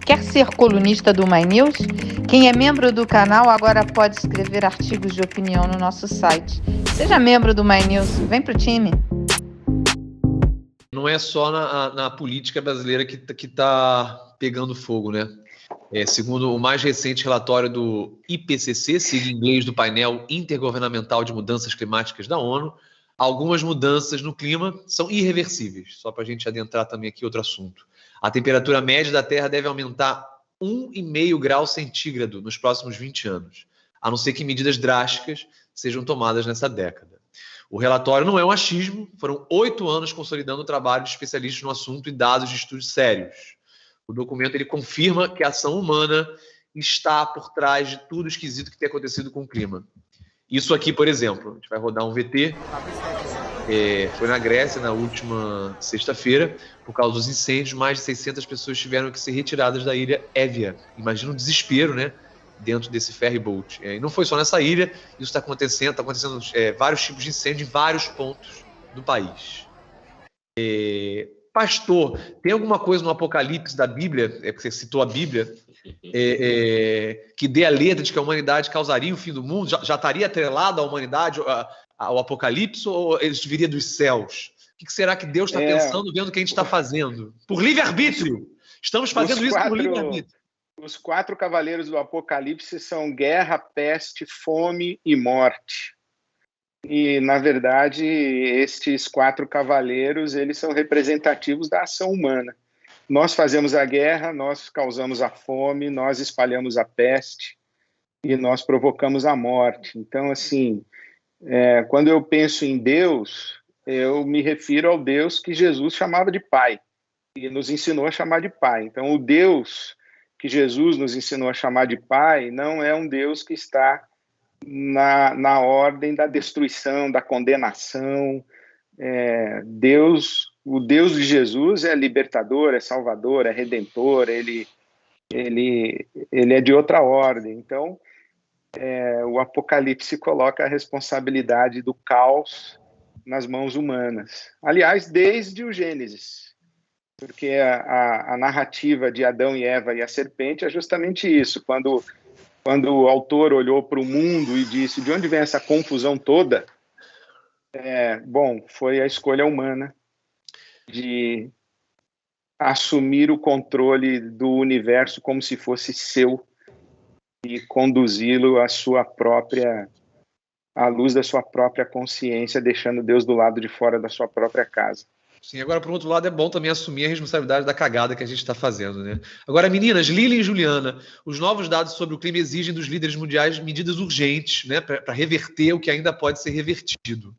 Quer ser colunista do My News? Quem é membro do canal agora pode escrever artigos de opinião no nosso site. Seja membro do My News, vem pro time. Não é só na política brasileira que está pegando fogo, né? Segundo o mais recente relatório do IPCC, sigla em inglês do Painel Intergovernamental de Mudanças Climáticas da ONU, algumas mudanças no clima são irreversíveis. Só para a gente adentrar também aqui outro assunto. A temperatura média da Terra deve aumentar 1,5 grau centígrado nos próximos 20 anos, a não ser que medidas drásticas sejam tomadas nessa década. O relatório não é um achismo, foram 8 anos consolidando o trabalho de especialistas no assunto e dados de estudos sérios. O documento ele confirma que a ação humana está por trás de tudo esquisito que tem acontecido com o clima. Isso aqui, por exemplo, a gente vai rodar um VT, foi na Grécia na última sexta-feira, por causa dos incêndios, mais de 600 pessoas tiveram que ser retiradas da ilha Évia. Imagina o desespero, né? Dentro desse ferry boat. E não foi só nessa ilha, isso está acontecendo vários tipos de incêndio em vários pontos do país. Pastor, tem alguma coisa no Apocalipse da Bíblia, porque você citou a Bíblia, que dê a letra de que a humanidade causaria o fim do mundo? Já estaria atrelado à humanidade, ao Apocalipse, ou eles viria dos céus? O que será que Deus está pensando, vendo o que a gente está fazendo? Por livre-arbítrio! Estamos fazendo isso por livre-arbítrio. Os 4 cavaleiros do Apocalipse são guerra, peste, fome e morte. E, na verdade, estes 4 cavaleiros, eles são representativos da ação humana. Nós fazemos a guerra, nós causamos a fome, nós espalhamos a peste e nós provocamos a morte. Então, assim, quando eu penso em Deus, eu me refiro ao Deus que Jesus chamava de Pai e nos ensinou a chamar de Pai. Então, o Deus que Jesus nos ensinou a chamar de Pai não é um Deus que está na ordem da destruição, da condenação. O Deus de Jesus é libertador, é salvador, é redentor, ele é de outra ordem. Então, o Apocalipse coloca a responsabilidade do caos nas mãos humanas. Aliás, desde o Gênesis, porque a narrativa de Adão e Eva e a serpente é justamente isso. Quando o autor olhou para o mundo e disse: de onde vem essa confusão toda? Foi a escolha humana de assumir o controle do universo como se fosse seu e conduzi-lo à luz da sua própria consciência, deixando Deus do lado de fora da sua própria casa. Sim, agora, por outro lado, é bom também assumir a responsabilidade da cagada que a gente está fazendo, né? Agora, meninas, Lili e Juliana, os novos dados sobre o clima exigem dos líderes mundiais medidas urgentes, né, para reverter o que ainda pode ser revertido.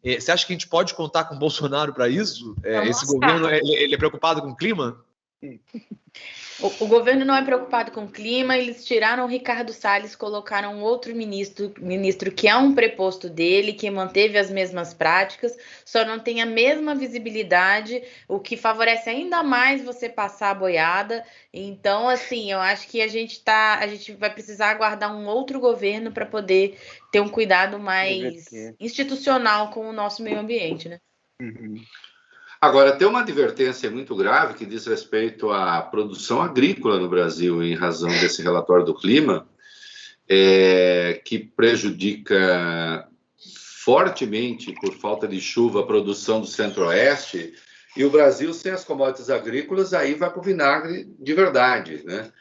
Você acha que a gente pode contar com o Bolsonaro para isso? Esse governo ele é preocupado com o clima? O governo não é preocupado com o clima, eles tiraram o Ricardo Salles, colocaram outro ministro que é um preposto dele, que manteve as mesmas práticas, só não tem a mesma visibilidade, o que favorece ainda mais você passar a boiada. Então, assim, eu acho que a gente vai precisar aguardar um outro governo para poder ter um cuidado mais institucional com o nosso meio ambiente, né? Uhum. Agora, tem uma advertência muito grave que diz respeito à produção agrícola no Brasil, em razão desse relatório do clima, que prejudica fortemente, por falta de chuva, a produção do Centro-Oeste, e o Brasil, sem as commodities agrícolas, aí vai para o vinagre de verdade, né?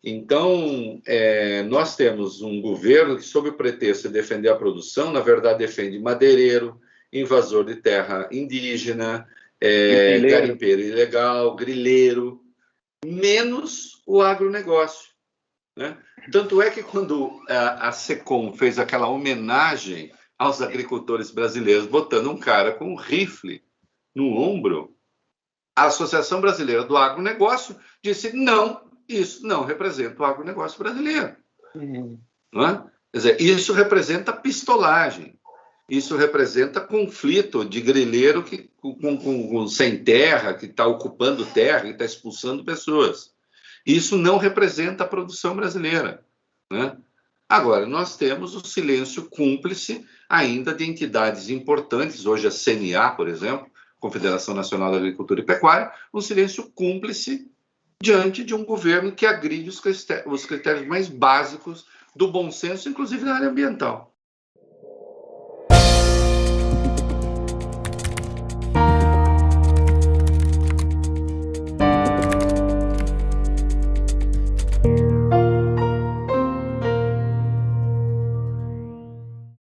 Então, nós temos um governo que, sob o pretexto de defender a produção, na verdade defende madeireiro, invasor de terra indígena, garimpeiro ilegal, grileiro, menos o agronegócio, né? Tanto é que quando a SECOM fez aquela homenagem aos agricultores brasileiros, botando um cara com um rifle no ombro, a Associação Brasileira do Agronegócio disse: não, isso não representa o agronegócio brasileiro. Não é? Quer dizer, isso representa pistolagem. Isso representa conflito de grileiro sem terra, que está ocupando terra, que está expulsando pessoas. Isso não representa a produção brasileira, né? Agora, nós temos o silêncio cúmplice ainda de entidades importantes, hoje a CNA, por exemplo, Confederação Nacional da Agricultura e Pecuária, um silêncio cúmplice diante de um governo que agride os critérios mais básicos do bom senso, inclusive na área ambiental.